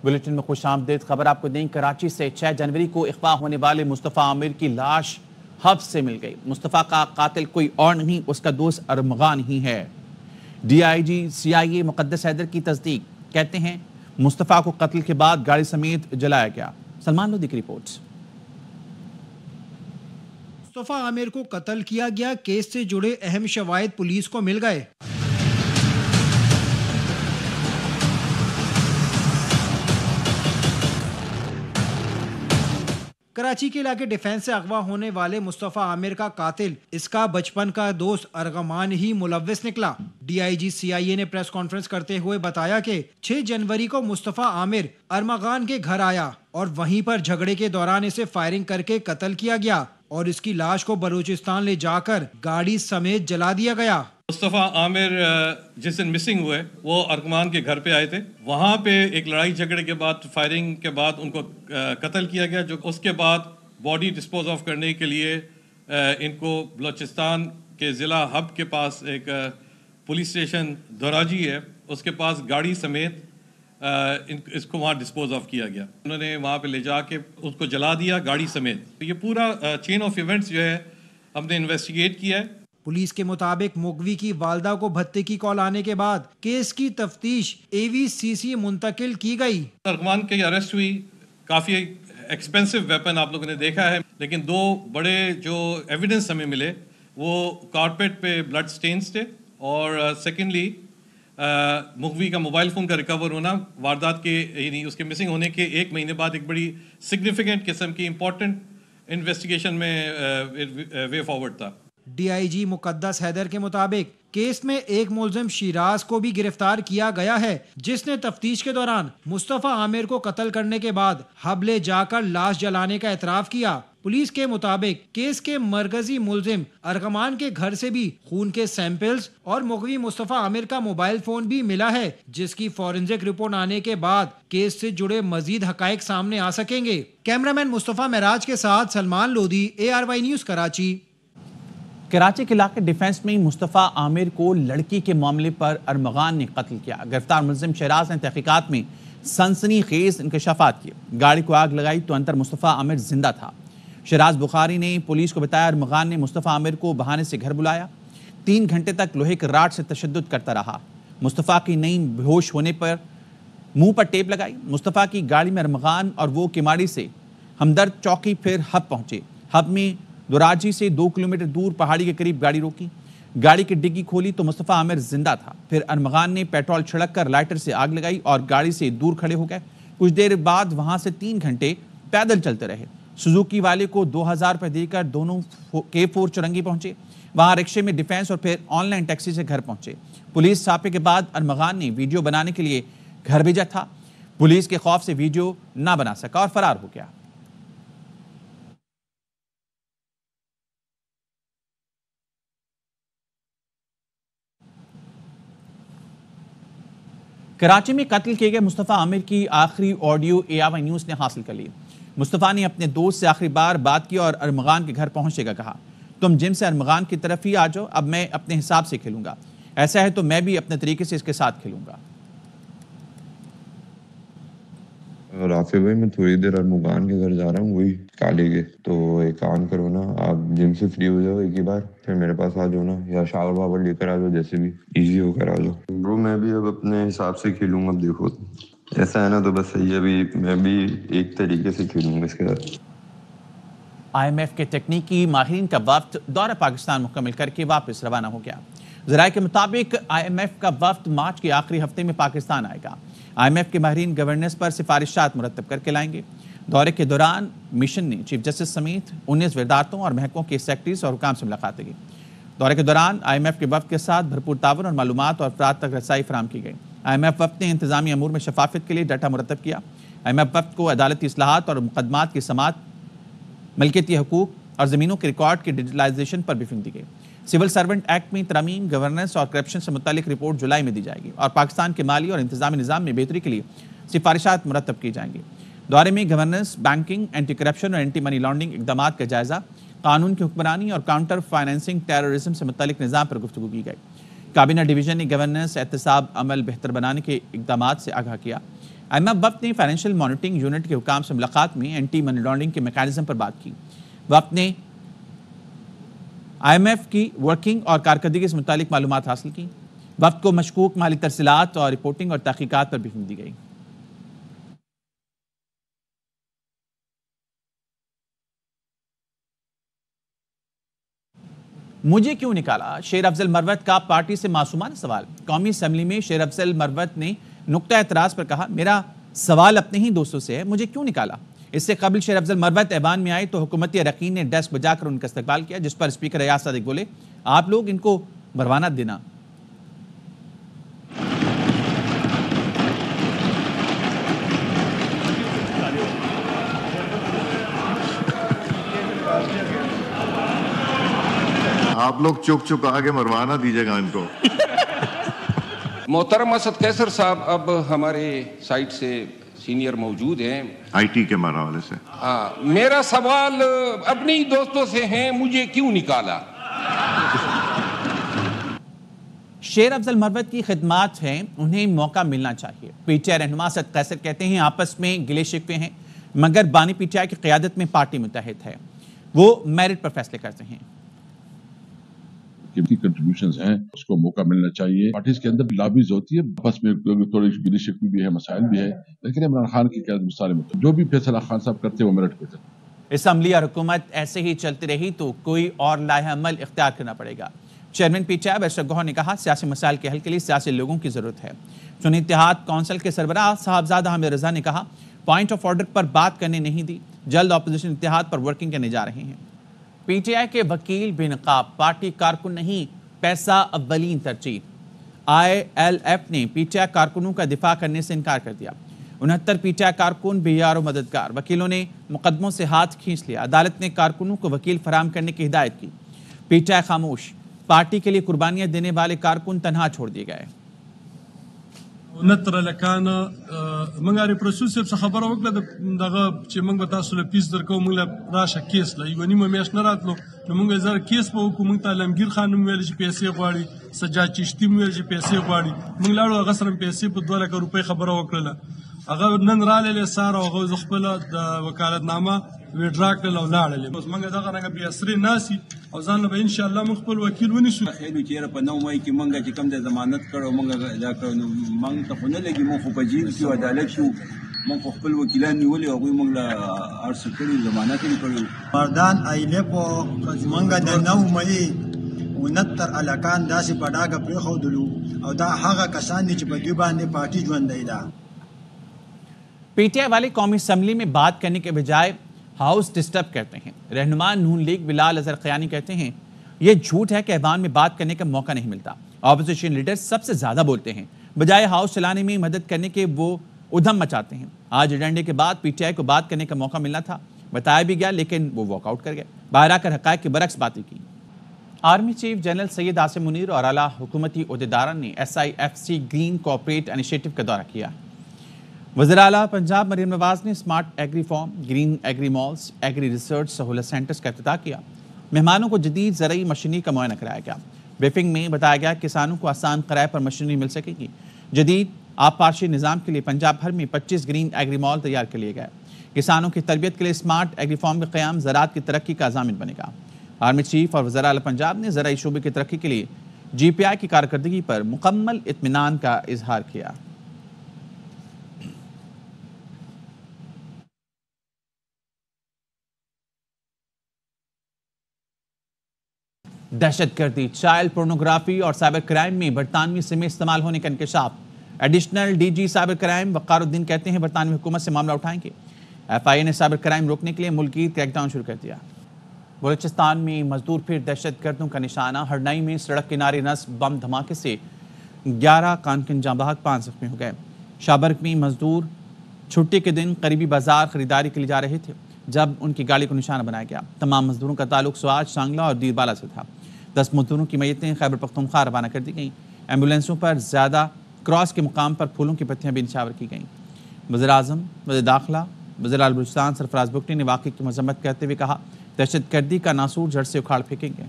Bulletin में खुशामदीद। खबर आपको दें, कराची से 6 जनवरी को अगवा होने वाले मुस्तफ़ा आमिर की लाश हब से मिल गई। मुस्तफ़ा का कातिल कोई और नहीं, उसका दोस्त अरमगान ही है। DIG CIA मुक़द्दस हैदर की तस्दीक, कहते हैं मुस्तफ़ा को कत्ल के बाद गाड़ी समेत जलाया गया। सलमान लोधी की रिपोर्ट। मुस्तफ़ा आमिर को कत्ल किया गया, केस से जुड़े अहम शवाहिद पुलिस को मिल गए। कराची के इलाके डिफेंस से अगवा होने वाले मुस्तफ़ा आमिर का कातिल इसका बचपन का दोस्त अरगमान ही मुलव्विस निकला। DIG CIA ने प्रेस कॉन्फ्रेंस करते हुए बताया कि 6 जनवरी को मुस्तफ़ा आमिर अरमगान के घर आया और वहीं पर झगड़े के दौरान इसे फायरिंग करके कत्ल किया गया और इसकी लाश को बलूचिस्तान ले जाकर गाड़ी समेत जला दिया गया। मुस्तफ़ा आमिर जिस दिन मिसिंग हुए वो अरगमान के घर पे आए थे। वहाँ पे एक लड़ाई झगड़े के बाद, फायरिंग के बाद उनको कत्ल किया गया। जो उसके बाद बॉडी डिस्पोज ऑफ करने के लिए इनको बलूचिस्तान के ज़िला हब के पास एक पुलिस स्टेशन दोराजी है, उसके पास गाड़ी समेत इसको वहाँ डिस्पोज ऑफ किया गया। उन्होंने वहाँ पे ले जाके उसको जला दिया गाड़ी समेत। तो ये पूरा चेन ऑफ इवेंट्स जो है हमने इन्वेस्टिगेट किया है। पुलिस के मुताबिक मुगवी की वालदा को भत्ते की कॉल आने के बाद केस की तफ्तीश AVCC मुंतकिल की गई। अरगमान की अरेस्ट हुई। काफ़ी एक्सपेंसिव वेपन आप लोगों ने देखा है, लेकिन 2 बड़े जो एविडेंस हमें मिले वो कारपेट पे ब्लड स्टेन्स थे और सेकेंडली मुगवी का मोबाइल फ़ोन का रिकवर होना वारदात के यानी उसके मिसिंग होने के 1 महीने बाद एक बड़ी सिग्निफिकेंट किस्म की इम्पोर्टेंट इन्वेस्टिगेशन में वे फॉरवर्ड था। DIG मुक़द्दस हैदर के मुताबिक केस में एक मुलजिम शिराज को भी गिरफ्तार किया गया है, जिसने तफ्तीश के दौरान मुस्तफ़ा आमिर को कत्ल करने के बाद हब ले जाकर लाश जलाने का एतराफ़ किया। पुलिस के मुताबिक केस के मरकजी मुलजिम अरगमान के घर से भी खून के सैंपल्स और मुगवी मुस्तफ़ा आमिर का मोबाइल फोन भी मिला है, जिसकी फॉरेंसिक रिपोर्ट आने के बाद केस से जुड़े मजीद हकायक सामने आ सकेंगे। कैमरामैन मुस्तफ़ा महराज के साथ सलमान लोधी, ARY न्यूज़ कराची। कराची के इलाके डिफेंस में मुस्तफ़ा आमिर को लड़की के मामले पर अरमगान ने कत्ल किया। गिरफ्तार मुलजिम शहराज ने तहकीकात में सनसनीखेज इंकशाफात किए। गाड़ी को आग लगाई तो अंदर मुस्तफ़ा आमिर जिंदा था। शहराज बुखारी ने पुलिस को बताया अरमगान ने मुस्तफ़ा आमिर को बहाने से घर बुलाया। 3 घंटे तक लोहे के राड से तशद्दुद करता रहा। मुस्तफ़ा की नई बेहोश होने पर मुंह पर टेप लगाई। मुस्तफ़ा की गाड़ी में अरमगान और वो किमाड़ी से हमदर्द चौकी फिर हब पहुंचे। हब में दोराजी से 2 किलोमीटर दूर पहाड़ी के करीब गाड़ी रोकी। गाड़ी की डिग्गी खोली तो मुस्तफ़ा आमिर जिंदा था। फिर अरमगान ने पेट्रोल छिड़क कर लाइटर से आग लगाई और गाड़ी से दूर खड़े हो गए। कुछ देर बाद वहां से 3 घंटे पैदल चलते रहे। सुजुकी वाले को 2000 रुपये देकर दोनों K4 चुरंगी पहुंचे। वहां रिक्शे में डिफेंस और फिर ऑनलाइन टैक्सी से घर पहुंचे। पुलिस छापे के बाद अरमगान ने वीडियो बनाने के लिए घर भेजा था। पुलिस के खौफ से वीडियो ना बना सका और फरार हो गया। कराची में कत्ल किए गए मुस्तफ़ा आमिर की आखिरी ऑडियो ARY न्यूज़ ने हासिल कर ली। मुस्तफ़ा ने अपने दोस्त से आखिरी बार बात की और अरमगान के घर पहुंचने का कहा। तुम जिम से अरमगान की तरफ ही आ जाओ, अब मैं अपने हिसाब से खेलूंगा। ऐसा है तो मैं भी अपने तरीके से इसके साथ खेलूंगा। राफी भाई, मैं थोड़ी देर अरमगान के घर जा रहा हूँ, वही काले के। तो एक काम करो ना, आप जिम से फ्री हो जाओ एक ही बार, फिर मेरे पास आ जाओ ना, या शावर वावर लेकर आ जाओ, जैसे भी इजी होकर आ जाओ। ब्रो मैं भी अब अपने हिसाब से खेलूंगा। अब देखो ऐसा है ना, तो बस सही है, अभी मैं भी एक तरीके से खेलूंगा इसके साथ। IMF के तकनीकी माहिरीन का वफ्द दौरा पाकिस्तान मुकम्मल करके वापस रवाना हो गया। ज़राए के मुताबिक IMF का वफ्द मार्च के आखिरी हफ्ते में पाकिस्तान आएगा। IMF के माहिरीन गवर्नेंस पर सिफारिशात मुरतब करके लाएंगे। दौरे के दौरान मिशन ने चीफ जस्टिस समेत 19 वजारतों और महकमों के सेक्रेटरीज और हुकाम से मुलाकात की। दौरे के दौरान IMF के वफ्द के साथ भरपूर ताउन और मालूमात और अफराद तक रसाई फराहम की गई। IMF वफ्द ने इंतजामी अमूर में शफाफियत के लिए डाटा मुरतब किया। IMF वफ्द को अदालती इस्लाहात और मुकदमात की समात, मलकियती हकूक और ज़मीनों के रिकॉर्ड की डिजिटलाइजेशन पर ब्रीफिंग दी गई। सिविल सर्वेंट एक्ट में तरमीम, गवर्नेंस और करप्शन से मुतालिक रिपोर्ट जुलाई में दी जाएगी और पाकिस्तान के माली और इंतजामी निज़ाम में बेहतरी के लिए सिफारिशात मुरतब की जाएंगी। दौरे में गवर्नेंस, बैंकिंग, एंटी करप्शन और एंटी मनी लॉन्ड्रिंग इकदामात का जायजा, कानून की हुक्मरानी और काउंटर फाइनेंसिंग टेररिज्म से मुतालिक निज़ाम पर गुफ्तगू की गई। काबीना डिवीजन ने गवर्नेंस, एहतसाब अमल बेहतर बनाने के इकदामात से आगाह किया। IMF वक्त ने फाइनेंशियल मॉनिटरिंग यूनिट के हुकाम से मुलाकात में एंटी मनी लॉन्ड्रिंग के मैकेनिज्म पर बात की। वक्त ने IMF की वर्किंग और कारकर्दगी से मुतालिक मालूमात हासिल की। वक्त को मशकूक माली तरसीलात और रिपोर्टिंग और तहकीकात पर ब्रीफिंग दी गई। मुझे क्यों निकाला, शेर अफजल मरवत का पार्टी से मासूमाना सवाल। कौमी असम्बली में शेर अफजल मरवत ने नुक्ता एतराज पर कहा, मेरा सवाल अपने ही दोस्तों से है, मुझे क्यों निकाला। इससे कबल शेर अफजल मरवत ऐवान में आए तो हुकूमती अरकान ने डेस्क बजाकर उनका इस्तकबाल किया, जिस पर स्पीकर अयाज सादिक बोले, आप लोग इनको बरवाना देना। आप लोग चुप चुप आगे मरवाना दीजिएगा इनको। मोहतरम असद कैसर साहब अब हमारे साइड से सीनियर मौजूद हैं आईटी के हवाले से। हाँ, मेरा सवाल अपने ही दोस्तों से है, मुझे क्यों निकाला। शेर अफजल मरवत की खिदमात हैं, उन्हें मौका मिलना चाहिए। पीटीआई रहनुमा असद कैसर कहते हैं आपस में गिले शिकवे हैं, मगर बानी पीटीआई की क़यादत में पार्टी मुत्तहिद है, वो मेरिट पर फैसले करते हैं। की कंट्रीब्यूशंस हैं, उसको मौका मिलना चाहिए। पार्टीज के अंदर लॉबीज होती है, आपस में थोड़ी गिली शिकवी भी है, मसाइल भी है, लेकिन इमरान खान की क़यादत में सारे जो भी फैसला खान साहब करते हैं वो मेरिट पे करते। असम्बली और हुकूमत ऐसे ही चलती रही तो कोई और लाहे अमल इख्तियार करना पड़ेगा। चेयरमैन पीटीआई बैरिस्टर गौहर ने कहा, सियासी मसाइल के हल के लिए सियासी लोगों की जरूरत है। सुन्नी इत्तेहाद कौंसिल के सरबराह साहबजादा हामिद रजा ने कहा, पॉइंट ऑफ ऑर्डर पर बात करने नहीं दी, जल्द अपोजिशन इत्तेहाद पर वर्किंग करने जा रहे हैं। पीटीआई के वकील बेनकाब, पार्टी कारकुन नहीं, पैसा अव्वलीन तरजीह। ILF ने पीटीआई कारकुनों का दिफा करने से इनकार कर दिया। 69 पीटीआई कारकुन बेयार और मददगार, वकीलों ने मुकदमों से हाथ खींच लिया। अदालत ने कारकुनों को वकील फराहम करने की हिदायत की। पीटीआई खामोश, पार्टी के लिए कुर्बानियां देने वाले कारकुन तनहा छोड़ दिए गए। 69 لکانه منګه پروسس څخه خبره وکړه دغه چې موږ به تاسو له پیس درکو موږ له راشه کیس له یو نیمه میاشت نه راتلو نو موږ زر کیس په حکومت ته علمگیر خانم ویل چې پیسې غواړي سجاد چشتي ویل چې پیسې غواړي موږ لاړو هغه سره پیسې په 2 لک روپۍ خبره وکړه هغه نن رااله ساره هغه خپل د وکالتنامه ویډرا کړل او لاړل اوس موږ دغه رنګ بیا سری ناسي او ځان له ان شاء الله موږ خپل وکیل ونیسو خېلو چیرې په 9 مې کې موږ چې کوم د ضمانت کړو موږ دا کړو موږ ته خو نه لګي موږ په جیل کې عدالت شو موږ خپل وکیلان نیولې او موږ له ارس کړي ضمانت یې کړو مردان ایله په موږ د 9 مې 69 الکان داسې په ډاګه پرې خودلو او دا هغه کسان چې په دوی باندې پارټي ژوندۍ ده। पीटीआई वाले कौमी असम्बली में बात करने के बजाय हाउस डिस्टर्ब करते हैं। रहनुमा नून लीग बिलाल अजहर खयानी कहते हैं, यह झूठ है कि ऐवान में बात करने का मौका नहीं मिलता। ऑपोजिशन लीडर सबसे ज्यादा बोलते हैं, बजाय हाउस चलाने में मदद करने के वो उधम मचाते हैं। आज एजेंडे के बाद पीटीआई को बात करने का मौका मिलना था, बताया भी गया, लेकिन वो वॉकआउट कर गए। बाहर आकर हक़ाइक़ के बरक्स बातें की। Army chief general Syed Asim Munir और आला हुकूमती ओहदेदारान ने SIFC ग्रीन कॉर्पोरेट इनिशिएटिव का दौरा किया। वज़ीर आला पंजाब मरीम नवाज ने smart agri farm, green agri malls, agri research सहूलत सेंटर्स का इफ्तिताह किया। मेहमानों को जदीद ज़रूरी मशीनरी का मुआयना कराया गया। ब्रीफिंग में बताया गया किसानों को आसान किराए पर मशीनरी मिल सकेगी। जदीद आबपाशी निज़ाम के लिए पंजाब भर में 25 ग्रीन एग्री मॉल तैयार कर लिए गए। किसानों की तरबियत के लिए स्मार्ट एग्री फार्म का क़याम ज़राअत की तरक्की का ज़ामिन बनेगा। आर्मी चीफ और वज़ीर आला पंजाब ने ज़राई शोबे की तरक्की के लिए GPI की कारकर्दगी पर मुकम्मल इत्मीनान का इजहार किया। दहशतगर्दी, चाइल्ड पोर्नोग्राफी और साइबर क्राइम में बरतानवी सिमें इस्तेमाल होने का इंकशाफ। एडिशनल DG साइबर क्राइम वक़ारुद्दीन कहते हैं बरतानवी हुकूमत से मामला उठाएंगे। FIA ने साइबर क्राइम रोकने के लिए मुल्की क्रैकडाउन शुरू कर दिया। बलूचिस्तान में मजदूर फिर दहशतगर्दों का निशाना। हरनाई में सड़क किनारे नस्ब बम धमाके से 11 कानकिन जांबाग 5 जख्मी हो गए। शाहबर्ग में मजदूर छुट्टी के दिन करीबी बाजार खरीदारी के लिए जा रहे थे जब उनकी गाड़ी को निशाना बनाया गया। तमाम मजदूरों का ताल्लुक स्वाज, सांगला और दीरबाला से था। 10 मजदूरों की मैयतें खैबर पख्तूनख्वा रवाना कर दी गईं। एम्बुलेंसों पर ज़्यादा क्रॉस के मुकाम पर फूलों की पत्तियां भी निछावर की गईं। वज़ीर आज़म, वज़ीर दाखिला, वज़ीर आला बलूचिस्तान सरफराज बुगटी ने वाक़े की मजम्मत करते हुए कहा, दहशतगर्दी का नासूर जड़ से उखाड़ फेंकेंगे।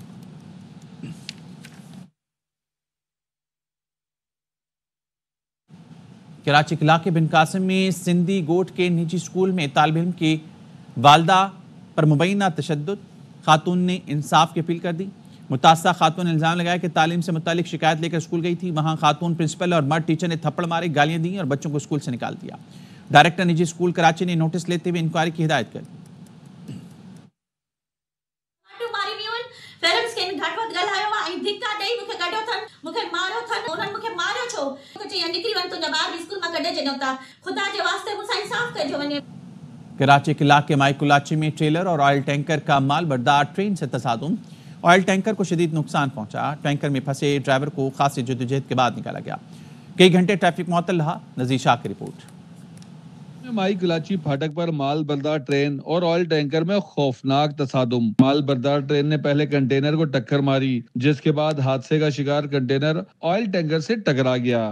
कराची के इलाके बिन कासिम में सिंधी गोट के निजी स्कूल में तालिब इल्म की वालदा पर मुबैना तशद्दुद, खातून ने इंसाफ की अपील कर दी। मुतासरा खातून ने इल्ज़ाम लगाया कि तालीम से मुतालिक शिकायत लेकर स्कूल गई थी। वहां खातून प्रिंसिपल और मर्द टीचर ने थप्पड़ मारे, गालियां दी और बच्चों को स्कूल से निकाल दिया। डायरेक्टर निजी स्कूल कराची ने नोटिस लेते हुए इंक्वायरी की हिदायत कर दी। कराची के इलाके माइकुलाची में ट्रेलर और ऑयल टैंकर का माल बरदार ट्रेन से तसादुम, ऑयल टैंकर को शदीद नुकसान पहुंचा। टैंकर में फंसे ड्राइवर को खासी जद्दोजहद के बाद निकाला गया। कई घंटे ट्रैफिक मुअत्तल रहा। नजीर शाह की रिपोर्ट। माई कुलाची फाटक पर माल बरदार ट्रेन और ऑयल टैंकर में खौफनाक तसादुम। माल बरदार ट्रेन ने पहले कंटेनर को टक्कर मारी, जिसके बाद हादसे का शिकार कंटेनर ऑयल टैंकर से टकरा गया।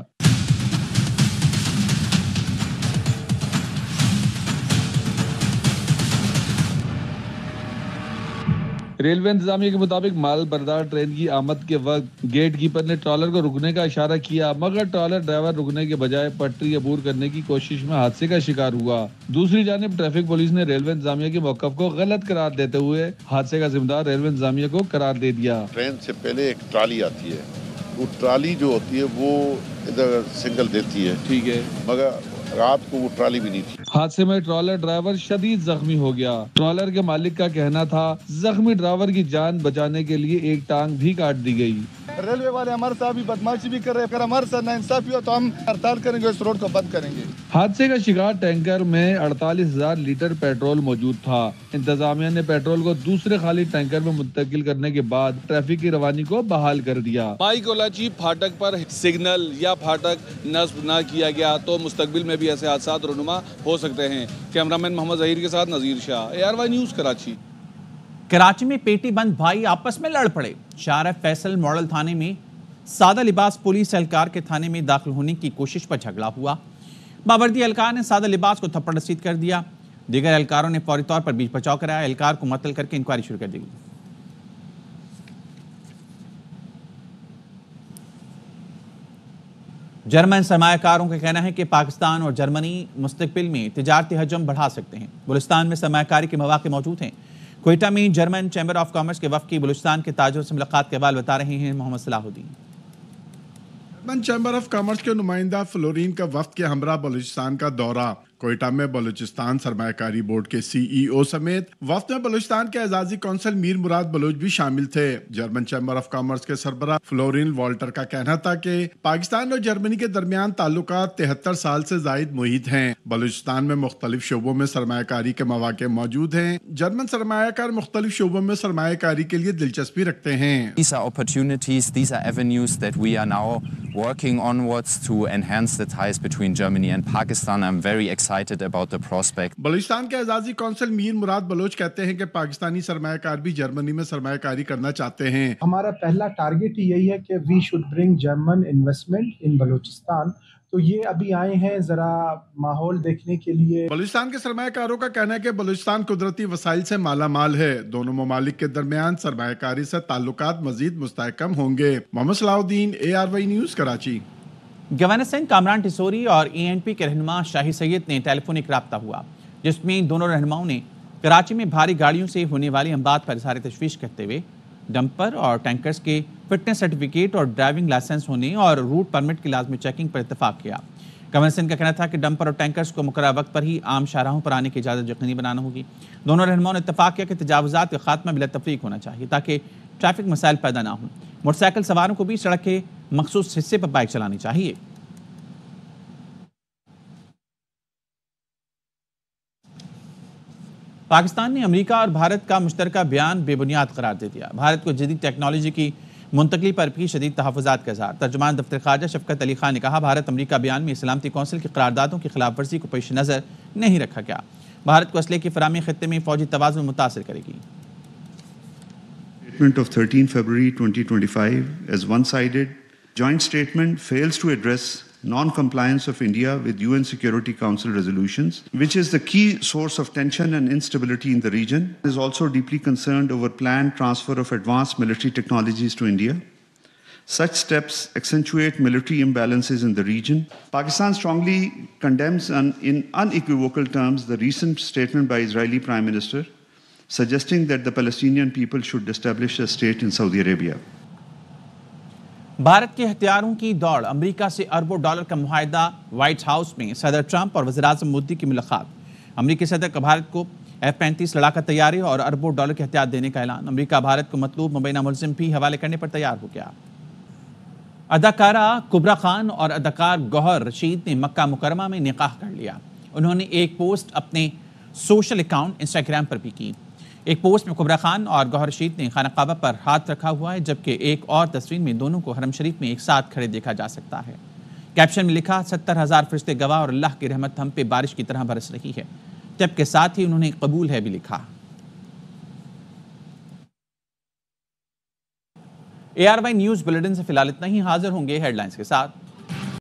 रेलवे इंतजामिया के मुताबिक माल बरदार ट्रेन की आमद के वक्त गेट कीपर ने ट्रॉलर को रुकने का इशारा किया, मगर ट्रॉलर ड्राइवर रुकने के बजाय पटरी अबूर करने की कोशिश में हादसे का शिकार हुआ। दूसरी जानिब ट्रैफिक पुलिस ने रेलवे इंतजामिया के मौकफ को गलत करार देते हुए हादसे का जिम्मेदार रेलवे इंतजामिया को करार दे दिया। ट्रेन से पहले एक ट्राली आती है, वो ट्राली जो होती है वो इधर सिग्नल देती है, ठीक है, मगर रात को वो ट्राली भी नहीं थी। हादसे में ट्रॉलर ड्राइवर शदीद जख्मी हो गया। ट्रॉलर के मालिक का कहना था जख्मी ड्राइवर की जान बचाने के लिए एक टांग भी काट दी गई। रेलवे वाले हमारे साथ भी बदमाशी भी कर रहे हैं, अगर हमारे साथ नाइंसाफी हो तो हम हड़ताल करेंगे, इस रोड को बंद करेंगे। हादसे का शिकार टैंकर में 48,000 लीटर पेट्रोल मौजूद था। इंतजामिया ने पेट्रोल को दूसरे खाली टैंकर में मुंतकिल करने के बाद ट्रैफिक की रवानी को बहाल कर दिया। माई कोलाची फाटक पर सिग्नल या फाटक नस्ब न किया गया तो मुस्तकबिल में भी ऐसे हादसा रुनुमा हो सकते हैं। कैमरामैन मोहम्मद जहीर के साथ नजीर शाह, ARY न्यूज़ कराची। कराची में पेटी बंद भाई आपस में लड़ पड़े। शाहरा फैसल मॉडल थाने में सादा लिबास पुलिस एहलकार के थाने में दाखिल होने की कोशिश पर झगड़ा हुआ। बावर्दी एहलकार ने सादा लिबास को थप्पड़ रसीद कर दिया। दीगर एहलकारों ने फौरी तौर पर बीच बचाव कराया। एहलकार को मुअत्तल करके इंक्वायरी शुरू कर दी। जर्मन सरमायाकारों का कहना है कि पाकिस्तान और जर्मनी मुस्तकबिल में तिजारती हजम बढ़ा सकते हैं। बलूचिस्तान में सरमायाकारी के मौके मौजूद हैं। क्वेटा में जर्मन चैम्बर ऑफ कॉमर्स के वफ़द की बलूचिस्तान के ताजरों से मुलाकात के बाद बता रहे हैं Mohammad Salahuddin. German chamber of commerce के नुमाइंदा फ्लोरीन का वफ़द के हमरा बलूचिस्तान का दौरा। कोयटा में बलूचिस्तान सरमायाकारी बोर्ड के CEO समेत वफ़द में बलूचिस्तान के एजाजी कौंसल मीर मुराद बलूच भी शामिल थे। जर्मन चैम्बर ऑफ कॉमर्स के सरबराह फ्लोरिन वॉल्टर का कहना था कि पाकिस्तान और जर्मनी के दरमियान ताल्लुकात 73 साल से जायद मुहित हैं। बलूचिस्तान में मुख्तलिफ शोबों में सरमायाकारी के मौके मौजूद हैं। जर्मन सरमायाकार मुख्तलिफ शोबों में सरमायाकारी के लिए दिलचस्पी रखते हैं। These are opportunities, these are avenues that we are now working onwards to enhance the ties between Germany and Pakistan. I'm very excited about the prospect. Balochistan के एजाजी कौंसल मीर मुराद बलोच कहते हैं कि पाकिस्तानी सरमायाकार भी जर्मनी में सरमायाकारी करना चाहते हैं। हमारा पहला टारगेट यही है कि we should bring German investment in Balochistan. तो ये अभी आए हैं जरा माहौल देखने के लिए। बलूचिस्तान के सरमायाकारों का कहना है कि बलूचिस्तान कुदरती वसाइल से माला माल है। दोनों ममालिक के दरमियान सरमायाकारी से ताल्लुकात मजीद मुस्तहकम होंगे। Mohammad Salahuddin, ARY news Karachi. Governor Sindh Kamran Tessori और ENP के रहनुमा शाही सैयद ने टेलीफोनिक रब्ता हुआ, जिसमें दोनों रहनुमाओं ने कराची में भारी गाड़ियों से होने वाली अमदाद पर इज़हार तशवीश करते हुए डंपर और टैंकर्स के फिटनेस सर्टिफिकेट और ड्राइविंग लाइसेंस होने और रूट परमिट की लाजमी चेकिंग पर इत्तफाक किया। गवर्नर सिंह का कहना था कि डंपर और टैंकर्स को मुकर्रर वक्त पर ही आम शाहराहों पर आने की इजाज़त यकीनी बनाना होगी। दोनों रहनुमाओं ने इत्तफाक किया कि तजावुज़ात का खात्मा बिला तफरीक होना चाहिए ताकि ट्रैफिक मसाइल पैदा ना हों। मोटरसाइकिल सवारों को भी सड़क के मखसूस हिस्से पर बाइक चलानी चाहिए। पाकिस्तान ने अमेरिका और भारत का मुश्तरका बयान बेबुनियाद करार दे दिया। भारत को जदीद टेक्नोलॉजी की मुंतकली पर भी शदीद तहफ़्फ़ुज़ात का इज़हार। तर्जुमान दफ्तर ख़ारजा शफ़क़त अली खान ने कहा, भारत अमेरिका बयान में सलामती कौंसिल की करारदादों की खिलाफ वर्जी को पेश नज़र नहीं रखा गया। भारत को असले की फराहमी खित्ते में फ़ौजी तवाज़ुन मुतासिर करेगी। Statement of 13 February 2025 as one-sided. Joint statement fails to address non-compliance of India with UN Security Council resolutions, which is the key source of tension and instability in the region. It is also deeply concerned over planned transfer of advanced military technologies to India. Such steps accentuate military imbalances in the region. Pakistan strongly condemns in unequivocal terms the recent statement by Israeli Prime Minister suggesting that the Palestinian people should establish a state in Saudi Arabia. Bharat के हथियारों की दौड़, America से अरबों dollar का मुआहदा, white house में सदर Trump और वज़ीर-ए-आज़म मोदी की मुलाकात, अमेरिकी सदर का भारत को F-35 लड़ाका तैयारी और अरबों डॉलर के हथियार देने का ऐलान, अमेरिका भारत को मतलूब मुबैना मुलजिम भी हवाले करने पर तैयार हो गया। अदाकारा कुबरा खान और अदाकार गौहर रशीद ने मक्का मुकरमा में निकाह कर लिया। उन्होंने एक पोस्ट अपने सोशल अकाउंट इंस्टाग्राम पर भी की। एक पोस्ट में कुबरा खान और गौहर रशीद ने खाना काबा पर हाथ रखा हुआ है, जबकि एक और तस्वीर में दोनों को हरम शरीफ में एक साथ खड़े देखा जा सकता है। कैप्शन में लिखा, 70,000 फरिश्ते गवाह और अल्लाह की रहमत हम पे बारिश की तरह बरस रही है। टिप के साथ ही उन्होंने कबूल है भी लिखा। ARY न्यूज बुलेटिन से फिलहाल इतना ही। हाजिर होंगे हेडलाइंस के साथ।